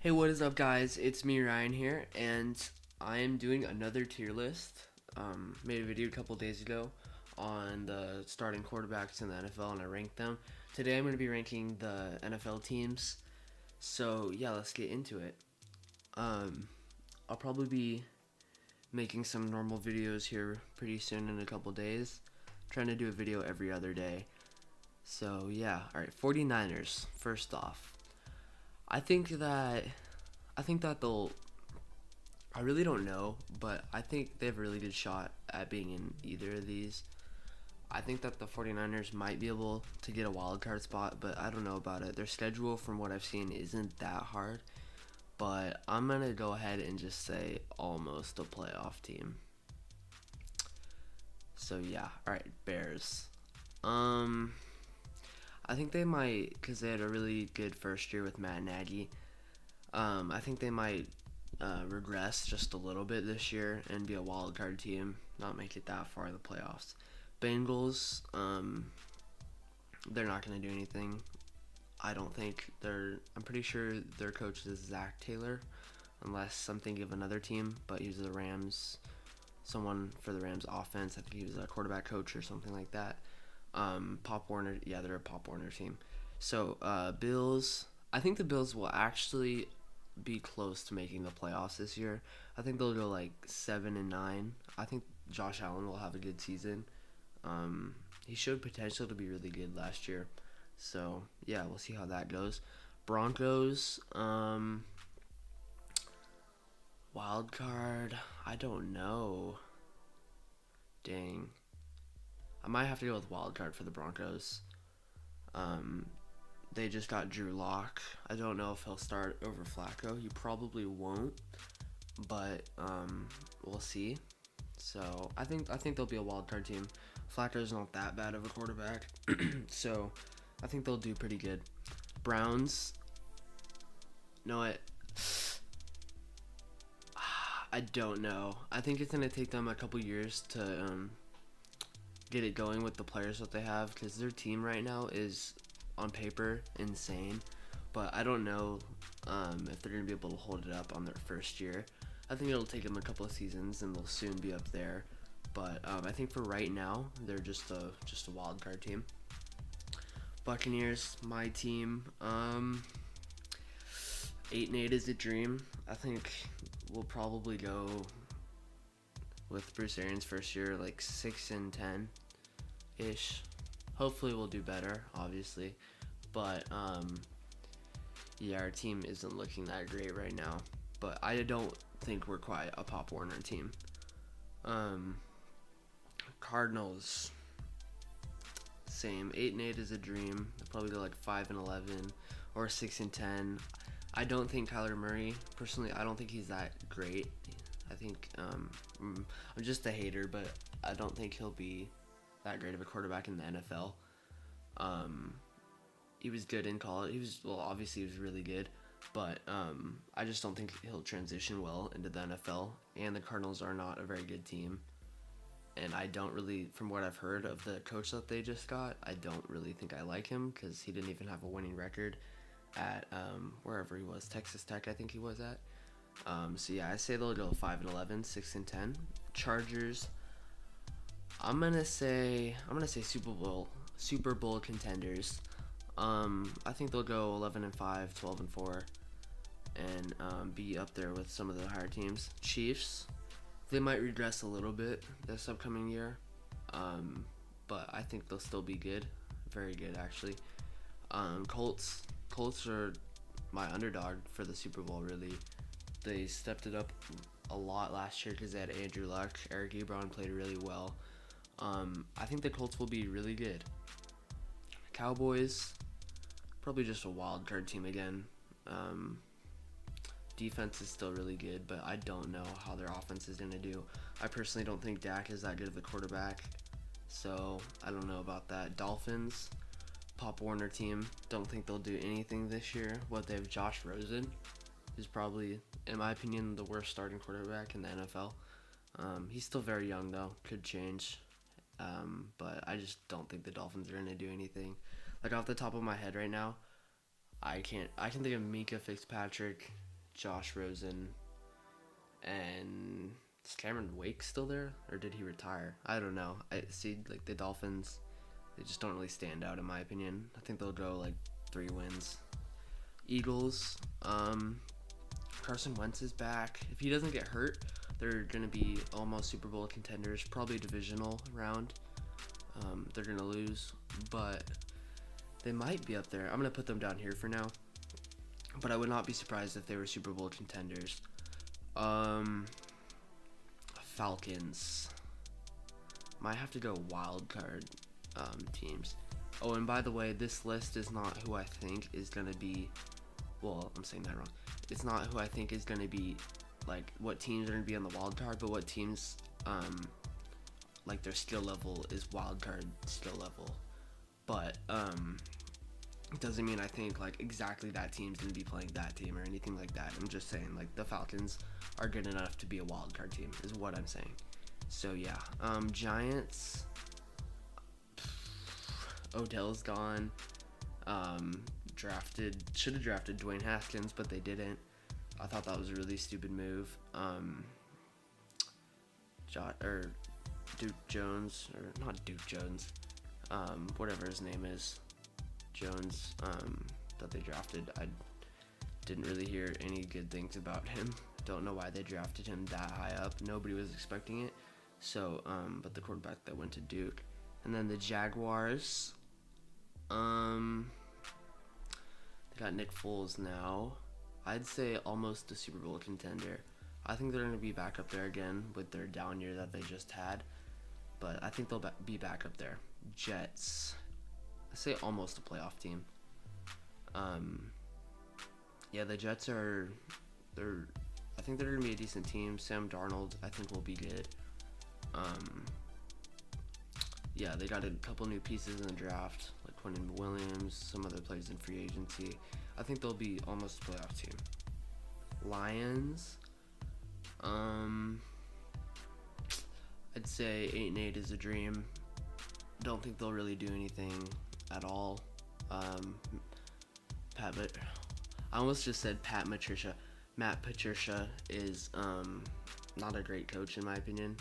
Hey, what is up, guys? It's me, Ryan, here, and I am doing another tier list. Made a video a couple days ago on the starting quarterbacks in the NFL, and I ranked them. Today, I'm going to be ranking the NFL teams. So, yeah, let's get into it. I'll probably be making some normal videos here pretty soon in a couple days. Trying to do a video every other day. So, yeah. Alright, 49ers, first off. I think that they'll. I really don't know, but I think they have a really good shot at being in either of these. I think that the 49ers might be able to get a wild card spot, but I don't know about it. Their schedule, from what I've seen, isn't that hard. But I'm going to go ahead and just say almost a playoff team. So, yeah. Alright, Bears. I think they might, because they had a really good first year with Matt Nagy. I think they might regress just a little bit this year and be a wild card team, not make it that far in the playoffs. Bengals, they're not going to do anything. I don't think I'm pretty sure their coach is Zach Taylor, unless I'm thinking of another team, but he's the Rams, someone for the Rams offense. I think he was a quarterback coach or something like that. Pop Warner, yeah, they're a Pop Warner team. So, Bills, I think the Bills will actually be close to making the playoffs this year. I think they'll go like 7-9. I think Josh Allen will have a good season. He showed potential to be really good last year. So, yeah, we'll see how that goes. Broncos, wild card, I don't know. Dang. I might have to go with wild card for the Broncos. They just got Drew Lock. I don't know if he'll start over Flacco. He probably won't, but we'll see. So I think they'll be a wild card team. Flacco's not that bad of a quarterback, so I think they'll do pretty good. Browns. No, I don't know. I think it's gonna take them a couple years to get it going with the players that they have, because their team right now is on paper insane, but I don't know if they're gonna be able to hold it up on their first year. I think it'll take them a couple of seasons and they'll soon be up there, but I think for right now they're just a wild card team. Buccaneers, my team. 8-8 is a dream. I think we'll probably go with Bruce Arians' first year like 6-10 ish. Hopefully we'll do better, obviously, but yeah, our team isn't looking that great right now, but I don't think we're quite a Pop Warner team. Cardinals, same. 8-8 is a dream. They'll probably go like 5-11 or 6-10. I don't think Kyler Murray, personally, I don't think he's that great. I think I'm just a hater, but I don't think he'll be that great of a quarterback in the NFL. He was good in college. Obviously he was really good, but I just don't think he'll transition well into the NFL. And the Cardinals are not a very good team. And I don't really, from what I've heard of the coach that they just got, I don't really think I like him, because he didn't even have a winning record at wherever he was, Texas Tech, I think he was at. So yeah, I say they'll go 5-11, 6-10. Chargers, I'm gonna say Super Bowl contenders. I think they'll go 11-5, 12-4, and be up there with some of the higher teams. Chiefs, they might regress a little bit this upcoming year, but I think they'll still be good, very good actually. Colts are my underdog for the Super Bowl, really. They stepped it up a lot last year because they had Andrew Luck. Eric Ebron played really well. I think the Colts will be really good. Cowboys, probably just a wild card team again. Defense is still really good, but I don't know how their offense is going to do. I personally don't think Dak is that good of a quarterback, so I don't know about that. Dolphins, Pop Warner team. Don't think they'll do anything this year. They have Josh Rosen, who's probably, in my opinion, the worst starting quarterback in the NFL. He's still very young, though. Could change. But I just don't think the Dolphins are going to do anything. Like, off the top of my head right now, I can think of Minka Fitzpatrick Josh Rosen, and is Cameron Wake still there, or did he retire? I don't know. I see, like, the Dolphins, they just don't really stand out in my opinion. I think they'll go like 3 wins. Eagles, Carson Wentz is back. If he doesn't get hurt, they're gonna be almost Super Bowl contenders. Probably divisional round. They're gonna lose, but they might be up there. I'm gonna put them down here for now, but I would not be surprised if they were Super Bowl contenders. Falcons might have to go wild card teams. Oh, and by the way, this list is not who I think is gonna be. Well, I'm saying that wrong. It's not who I think is gonna be, like, what teams are gonna be on the wild card, but what teams like their skill level is wild card skill level. But it doesn't mean I think like exactly that team's gonna be playing that team or anything like that. I'm just saying like the Falcons are good enough to be a wild card team is what I'm saying. So yeah, Giants. Odell's gone. Should have drafted Dwayne Haskins, but they didn't. I thought that was a really stupid move. Duke Jones, or not Duke Jones, whatever his name is, Jones, that they drafted. I didn't really hear any good things about him. Don't know why they drafted him that high up. Nobody was expecting it. So, but the quarterback that went to Duke. And then the Jaguars, they got Nick Foles now. I'd say almost a Super Bowl contender. I think they're going to be back up there again with their down year that they just had. But I think they'll be back up there. Jets, I say almost a playoff team. Yeah, the Jets I think they're going to be a decent team. Sam Darnold, I think, will be good. Yeah, they got a couple new pieces in the draft, like Quentin Williams, some other players in free agency. I think they'll be almost a playoff team. Lions, I'd say 8-8 is a dream. Don't think they'll really do anything at all. I almost just said Matt Patricia is not a great coach in my opinion.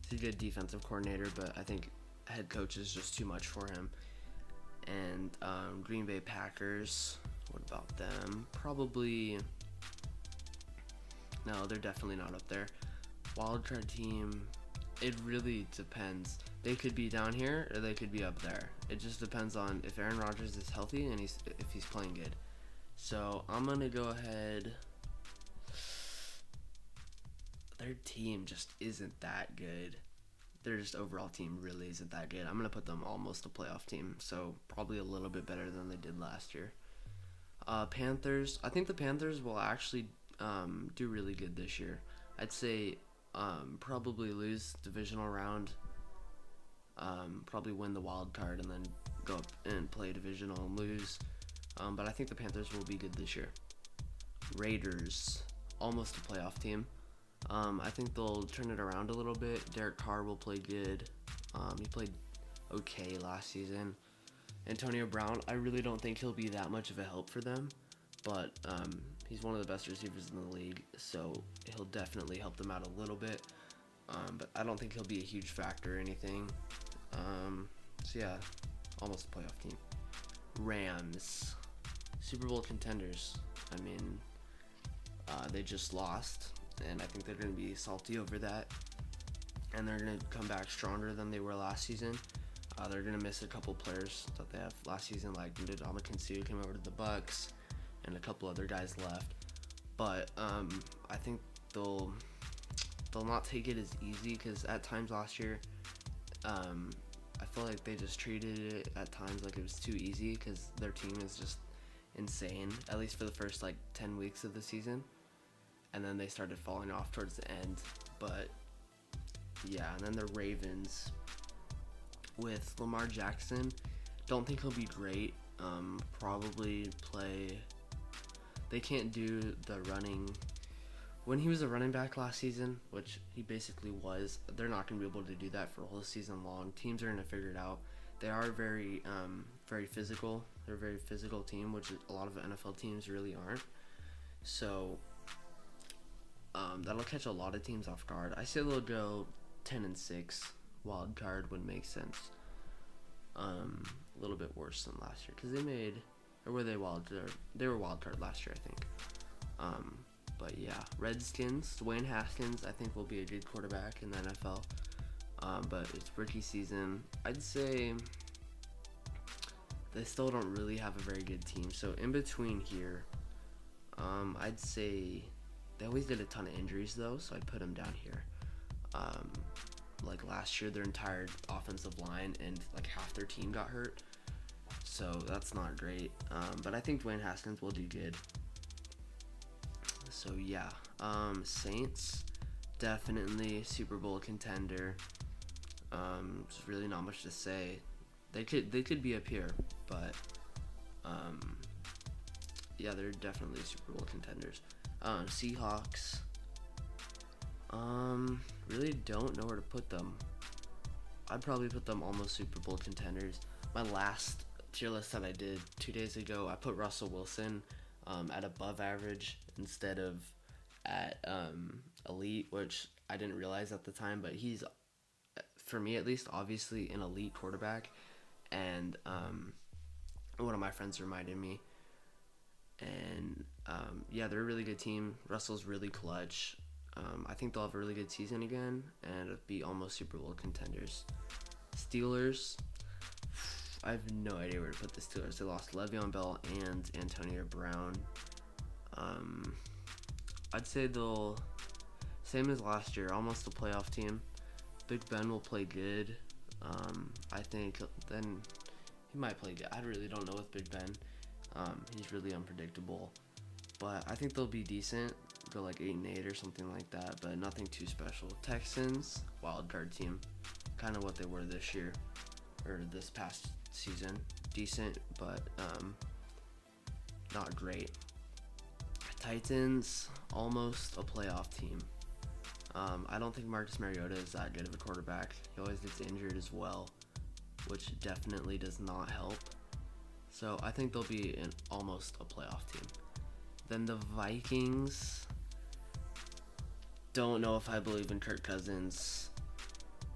He's a good defensive coordinator, but I think head coach is just too much for him. And Green Bay Packers, what about them? Probably, no, they're definitely not up there. Wildcard team, it really depends. They could be down here or they could be up there. It just depends on if Aaron Rodgers is healthy and if he's playing good. So I'm gonna go ahead. Their team just isn't that good. Their just overall team really isn't that good. I'm gonna put them almost a playoff team, so probably a little bit better than they did last year. Panthers. I think the Panthers will actually do really good this year. I'd say probably lose divisional round. Probably win the wild card and then go up and play divisional and lose. But I think the Panthers will be good this year. Raiders, almost a playoff team. I think they'll turn it around a little bit. Derek Carr will play good. He played okay last season. Antonio Brown, I really don't think he'll be that much of a help for them, but he's one of the best receivers in the league, so he'll definitely help them out a little bit. But I don't think he'll be a huge factor or anything. So yeah, almost a playoff team. Rams, Super Bowl contenders. I mean, they just lost, and I think they're going to be salty over that, and they're going to come back stronger than they were last season. They're going to miss a couple players that they have last season, like Ndamukong Suh came over to the Bucks, and a couple other guys left. But I think they'll not take it as easy, because at times last year, I feel like they just treated it at times like it was too easy, because their team is just insane, at least for the first 10 weeks of the season, and then they started falling off towards the end. But yeah, and then the Ravens with Lamar Jackson, don't think he'll be great. Probably play, they can't do the running. When he was a running back last season, which he basically was, they're not going to be able to do that for a whole season long. Teams are going to figure it out. They are very physical. They're a very physical team, which a lot of NFL teams really aren't. So That'll catch a lot of teams off guard. I say they'll go 10-6. Wild card would make sense. A little bit worse than last year because they made, or were they wild card? They were wild card last year, I think. But yeah, Redskins. Dwayne Haskins, I think, will be a good quarterback in the NFL. But it's rookie season. I'd say they still don't really have a very good team. So in between here, I'd say they always did a ton of injuries though, so I'd put them down here. Like last year, their entire offensive line and like half their team got hurt, so that's not great. But I think Dwayne Haskins will do good. So yeah, Saints, definitely Super Bowl contender. There's really not much to say. They could be up here, but yeah, they're definitely Super Bowl contenders. Seahawks. Really don't know where to put them. I'd probably put them almost Super Bowl contenders. My last tier list that I did 2 days ago, I put Russell Wilson at above average instead of at elite, which I didn't realize at the time, but he's, for me at least, obviously an elite quarterback. And one of my friends reminded me. And yeah, they're a really good team. Russell's really clutch. I think they'll have a really good season again and be almost Super Bowl contenders. Steelers, I have no idea where to put the Steelers. They lost Le'Veon Bell and Antonio Brown. I'd say they'll, same as last year, almost a playoff team. Big Ben will play good. I think then he might play good. I really don't know with Big Ben. He's really unpredictable. But I think they'll be decent. Go like 8-8 or something like that, but nothing too special. Texans, wild card team, kind of what they were this year or this past season. Decent, but not great. Titans, almost a playoff team. I don't think Marcus Mariota is that good of a quarterback. He always gets injured as well, which definitely does not help. So I think they'll be almost a playoff team. Then the Vikings. Don't know if I believe in Kirk Cousins.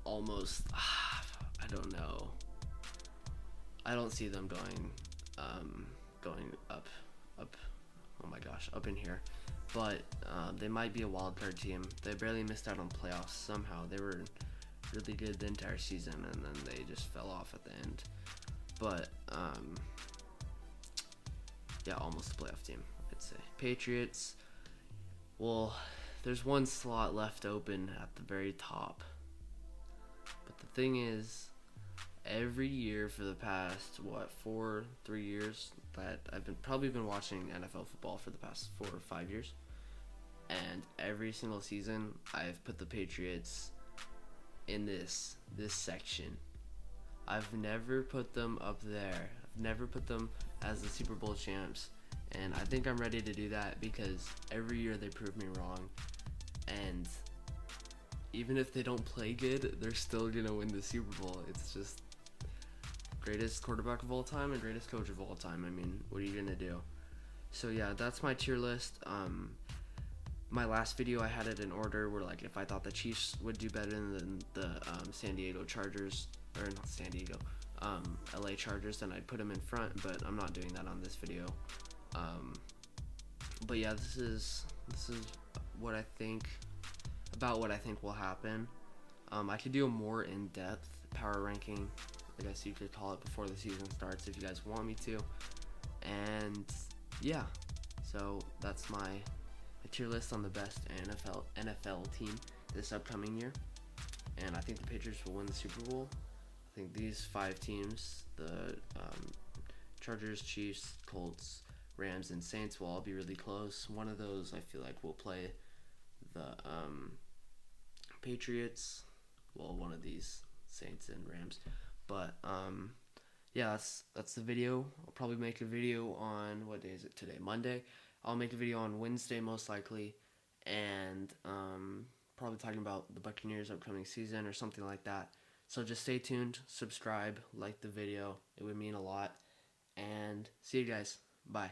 Almost. I don't know. I don't see them going up. Oh my gosh, up in here. But they might be a wild card team. They barely missed out on playoffs somehow. They were really good the entire season, and then they just fell off at the end. But yeah, almost a playoff team, I'd say. Patriots. Well, there's one slot left open at the very top. But the thing is, every year for the past 3 years that I've been watching NFL football for the past 4 or 5 years, and every single season I've put the Patriots in this section. I've never put them up there. I've never put them as the Super Bowl champs, and I think I'm ready to do that because every year they prove me wrong, and even if they don't play good, they're still gonna win the Super Bowl. It's just greatest quarterback of all time and greatest coach of all time. I mean, what are you gonna do? So yeah, that's my tier list. My last video I had it in order where like if I thought the Chiefs would do better than the San Diego Chargers, or not San Diego, LA Chargers, then I'd put them in front, but I'm not doing that on this video. But yeah, this is what I think about what I think will happen. I could do a more in-depth power ranking, I guess you could call it, before the season starts if you guys want me to. And yeah, so that's my tier list on the best NFL team this upcoming year. And I think the Patriots will win the Super Bowl. I think these 5 teams, the Chargers, Chiefs, Colts, Rams, and Saints, will all be really close. One of those I feel like will play the Patriots. Well, one of these, Saints and Rams. But yeah, that's the video. I'll probably make a video on, what day is it today? Monday. I'll make a video on Wednesday most likely, and probably talking about the Buccaneers' upcoming season or something like that. So just stay tuned, subscribe, like the video. It would mean a lot. And see you guys. Bye.